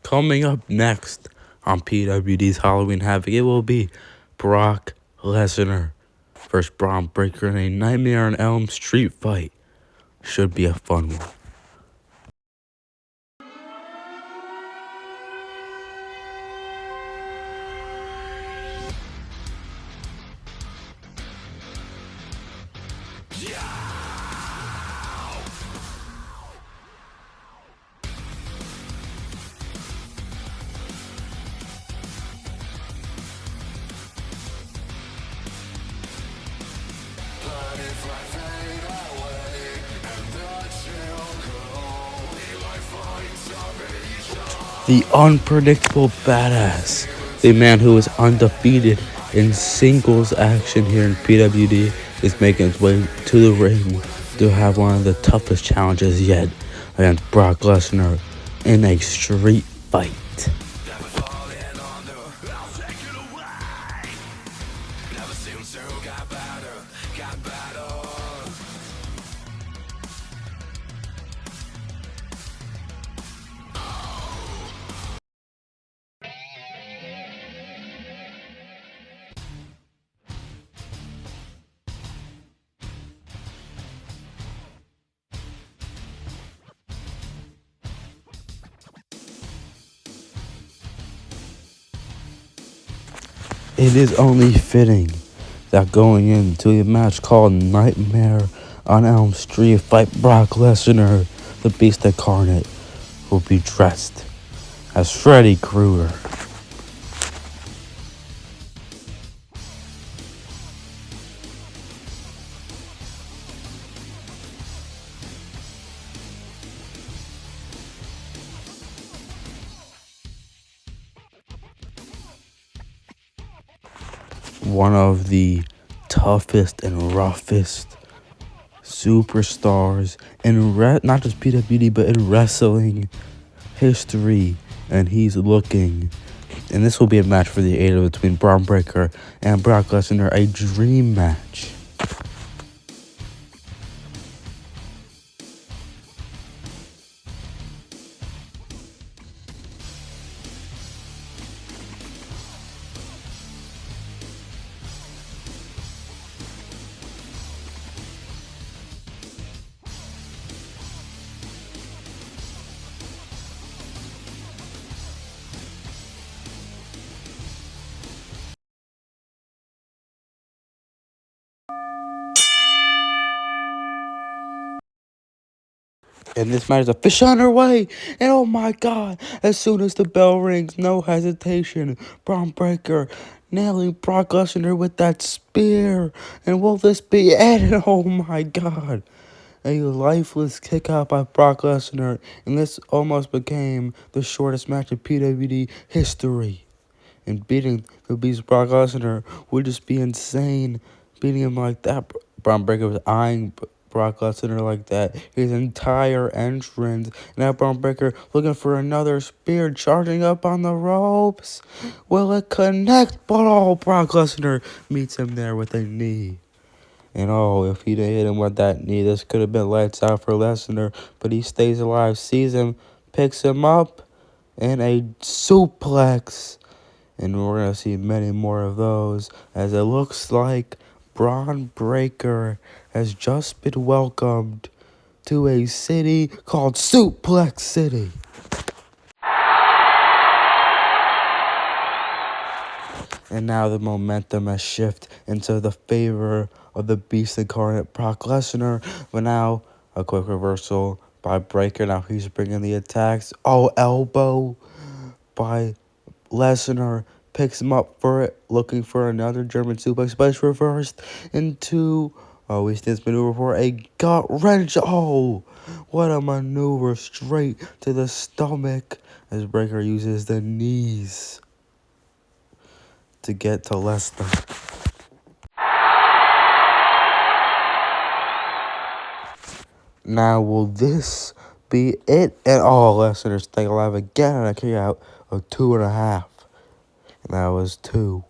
Coming up next on PWD's Halloween Havoc, it will be Brock Lesnar versus Bron Breaker in a Nightmare on Elms Streetfight. Should be a fun one. The unpredictable badass, the man who is undefeated in singles action here in PWD, is making his way to the ring to have one of the toughest challenges yet against Brock Lesnar in a street fight. It is only fitting that going into a match called Nightmare on Elm Street Fight, Brock Lesnar, the Beast Incarnate, will be dressed as Freddy Krueger. One of the toughest and roughest superstars in not just PWD but in wrestling history, and he's looking. And this will be a match for the eight between Bron Breaker and Brock Lesnar, a dream match. And this match is officially underway. And oh my god, as soon as the bell rings, no hesitation, Bron Breaker nailing Brock Lesnar with that spear. And will this be it? And oh my god, a lifeless kick out by Brock Lesnar. And this almost became the shortest match in PWD history. And beating the Beast Brock Lesnar would just be insane. Beating him like that, Bron Breaker was eyeing Brock Lesnar like that his entire entrance. Now Bron Breaker looking for another spear, charging up on the ropes. Will it connect? But oh, Brock Lesnar meets him there with a knee. And oh, if he'd hit him with that knee, this could have been lights out for Lesnar. But he stays alive, sees him, picks him up, and a suplex. And we're going to see many more of those, as it looks like Bron Breaker has just been welcomed to a city called Suplex City. And now the momentum has shifted into the favor of the Beast Incarnate, Brock Lesnar. But now, a quick reversal by Breaker. Now he's bringing the attacks. Oh, elbow by Lesnar, picks him up for it, looking for another German suplex, but it's reversed into, oh, he stands maneuver for a gut wrench. Oh, what a maneuver, straight to the stomach, as Breaker uses the knees to get to Lesnar. Now, will this be it? And oh, Lesnar's staying alive again, and I carry out a 2.5. And that was 2.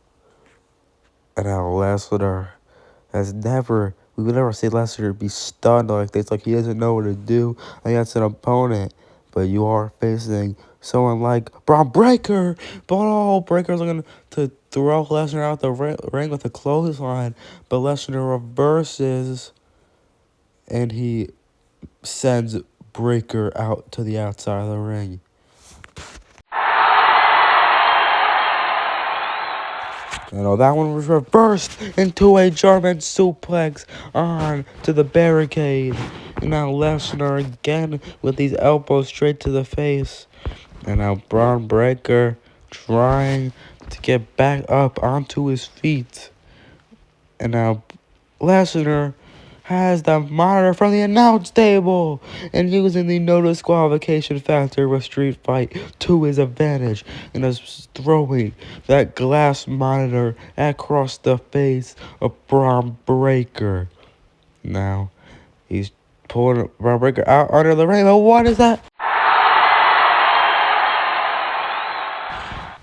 And now Lesnar has never, we would never see Lesnar be stunned like this, like he doesn't know what to do against an opponent but you are facing someone like Bron Breaker. But oh, Breaker's looking to throw Lesnar out the ring with a clothesline, but Lesnar reverses and he sends Breaker out to the outside of the ring. That one was reversed into a German suplex on to the barricade. And now Lesnar again with these elbows straight to the face. And now Bron Breaker trying to get back up onto his feet. And now Lesnar has the monitor from the announce table and using the no disqualification factor with Street Fight to his advantage and is throwing that glass monitor across the face of Bron Breaker. Now he's pulling Bron Breaker out under the ring. But what is that?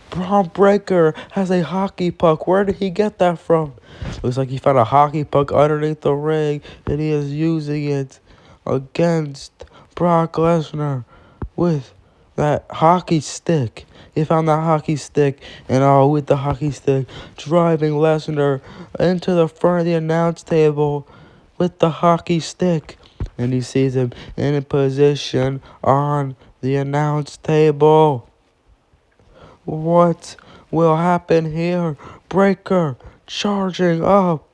Bron Breaker has a hockey puck. Where did he get that from? Looks like he found a hockey puck underneath the ring, and he is using it against Brock Lesnar with that hockey stick. He found that hockey stick, and with the hockey stick, driving Lesnar into the front of the announce table with the hockey stick. And he sees him in a position on the announce table. What will happen here? Breaker charging up.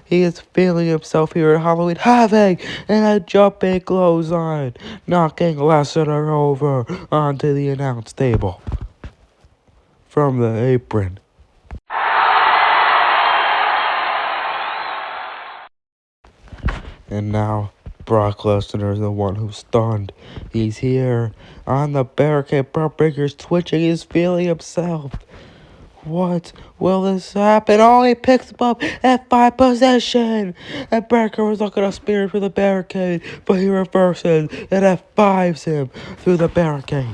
He is feeling himself here at Halloween Havoc and a jumping clothesline, knocking Lesnar over onto the announce table from the apron. And now Brock Lesnar is the one who's stunned. He's here on the barricade. Brock Breaker's twitching. He's feeling himself. What will this happen? Oh, he picks him up at 5 possession. And Breaker was looking to spear through the barricade, but he reverses and F5s him through the barricade.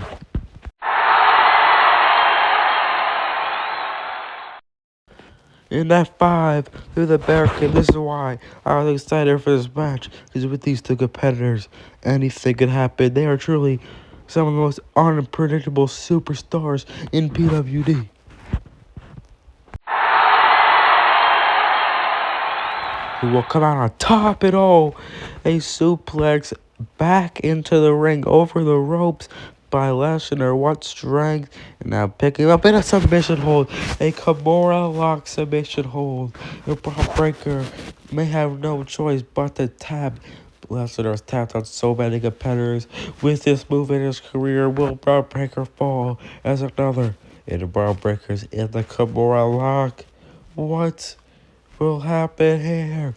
In F5 through the barricade. This is why I was excited for this match. Because with these two competitors, anything could happen. They are truly some of the most unpredictable superstars in PWD. Who will come out on top it all. A suplex back into the ring over the ropes by Lesnar. What strength. And now picking up in a submission hold. A Kimura lock submission hold. The Bron Breaker may have no choice but to tap. Lesnar has tapped on so many competitors. With this move in his career, will Bron Breaker fall as another? And Bron Breaker's in the Kimura lock. What will happen here?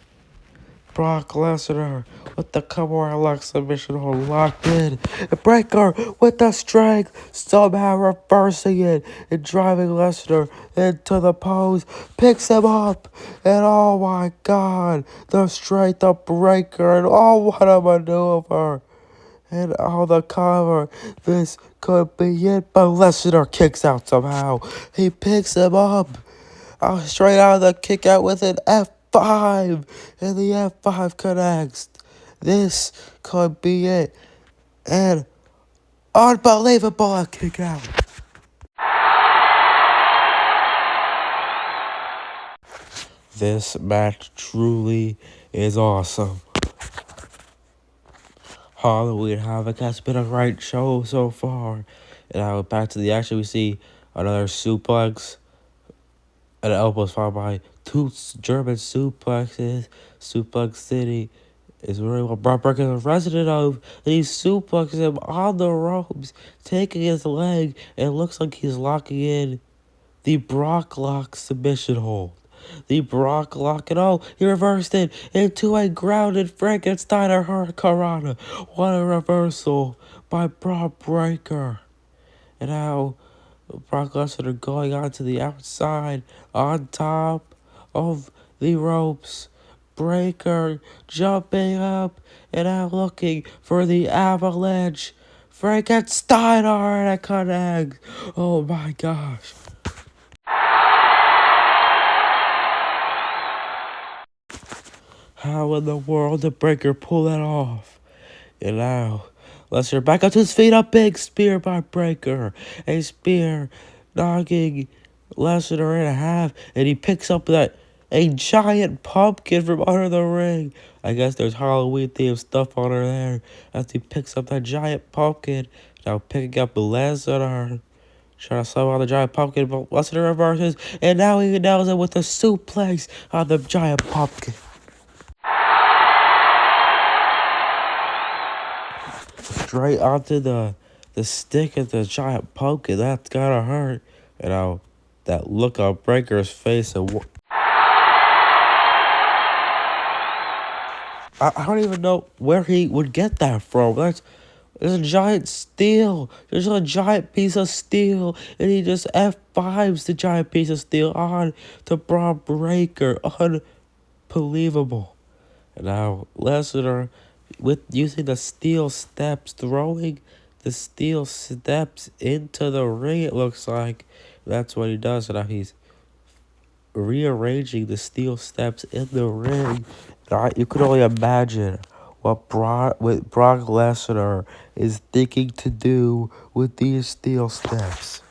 Brock Lesnar with the Kimura lock submission hold locked in. And Breaker with the strength, somehow reversing it and driving Lesnar into the pose. Picks him up. And oh my god, the strength of Breaker. And oh, what a maneuver. And the cover. This could be it. But Lesnar kicks out somehow. He picks him up. Straight out of the kick out with an F5. And the F5 connects. This could be it. And unbelievable, a kick out. This match truly is awesome. Halloween Havoc has been a great show so far. And now back to the action, we see another suplex. And elbows followed by two German suplexes. Suplex City is really what Brock Breaker is a resident of. And he suplexes him on the ropes, taking his leg. And it looks like he's locking in the Brock Lock submission hold. The Brock Lock and he reversed it into a grounded Frankensteiner Hurricanrana. What a reversal by Bron Breaker. And now Brock Lesnar going on to the outside on top of the ropes. Breaker jumping up and now looking for the avalanche. Frankensteiner and connect. Oh my gosh. How in the world did Breaker pull that off? And now Lesnar back up to his feet. A big spear by Breaker. A spear knocking Lesnar in half. And he picks up a giant pumpkin from under the ring. I guess there's Halloween themed stuff on her there. As he picks up that giant pumpkin. Now picking up Lesnar. Trying to slow on the giant pumpkin, but Lesnar reverses. And now he nails it with a suplex on the giant pumpkin. Straight onto the stick of the giant pumpkin. That's gotta hurt. You know, that look on Breaker's face. And I don't even know where he would get that from. There's a giant steel. There's a giant piece of steel. And he just F5s the giant piece of steel on to Bron Breaker. Unbelievable. And now Lesnar, with using the steel steps, throwing the steel steps into the ring, it looks like. That's what he does. And now he's rearranging the steel steps in the ring. You could only imagine what Brock Lesnar is thinking to do with these steel steps.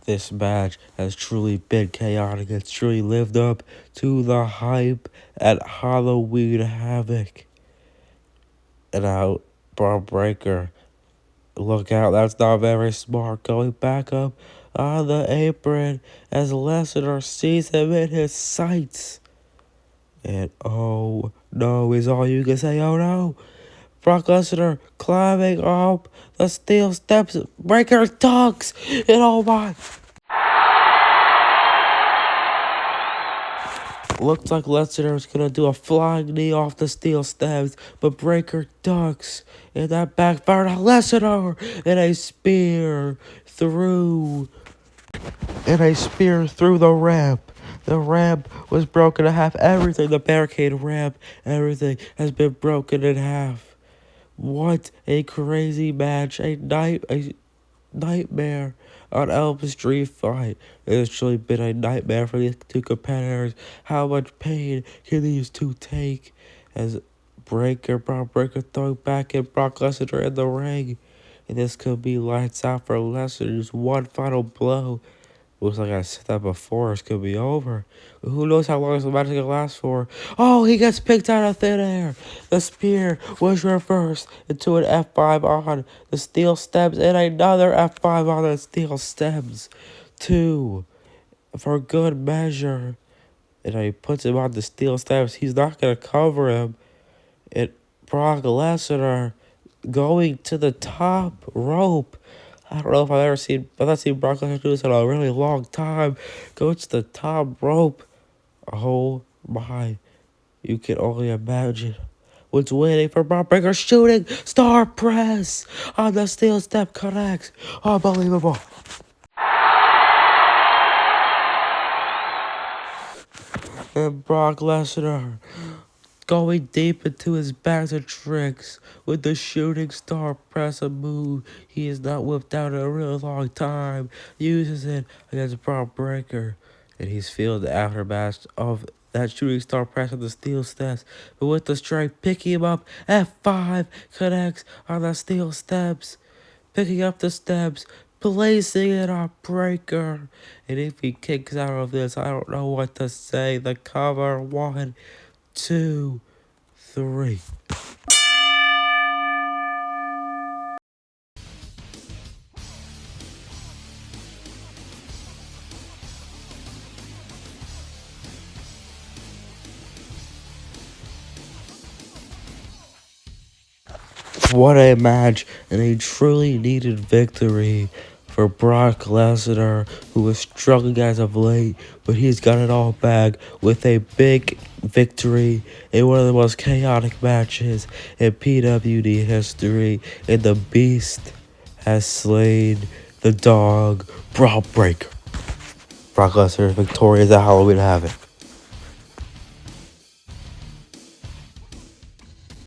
This match has truly been chaotic. It's truly lived up to the hype at Halloween Havoc. And now, Bron Breaker, look out, that's not very smart. Going back up on the apron as Lesnar sees him in his sights. And oh no is all you can say. Oh no. Brock Lesnar climbing up the steel steps. Breaker ducks. And oh my. Looks like Lesnar is going to do a flying knee off the steel steps, but Breaker ducks, and that backfired on Lesnar, and a spear through the ramp. The ramp was broken in half. Everything, the barricade ramp, everything has been broken in half. What a crazy match. A nightmare on Elms Streetfight. It has truly been a nightmare for these two competitors. How much pain can these two take? As Bron Breaker throwing back at Brock Lesnar in the ring. And this could be lights out for Lesnar. Just one final blow. Looks like I said that before. This could be over. Who knows how long this match is going to last for. Oh, he gets picked out of thin air. The spear was reversed into an F5 on the steel steps. And another F5 on the steel steps. 2 for good measure. And he puts him on the steel steps. He's not going to cover him. And Brock Lesnar going to the top rope. I don't know if I've not seen Brock Lesnar do this in a really long time. Go to the top rope. Oh my. You can only imagine what's waiting for Bron Breaker. Shooting star press on the steel step connects. Unbelievable. And Brock Lesnar going deep into his bags of tricks with the shooting star press, a move he has not whipped out in a really long time. Uses it against Bron Breaker, and he's feeling the aftermath of that shooting star press on the steel steps. But with the strike, picking him up, F5 connects on the steel steps, picking up the steps, placing it on Breaker. And if he kicks out of this, I don't know what to say. The cover, 1, 2, 3. What a match, and a truly needed victory for Brock Lesnar, who was struggling as of late, but he's got it all back with a big victory in one of the most chaotic matches in PWD history, and the Beast has slain the dog, Bron Breaker. Brock Lesnar is victorious at Halloween Havoc.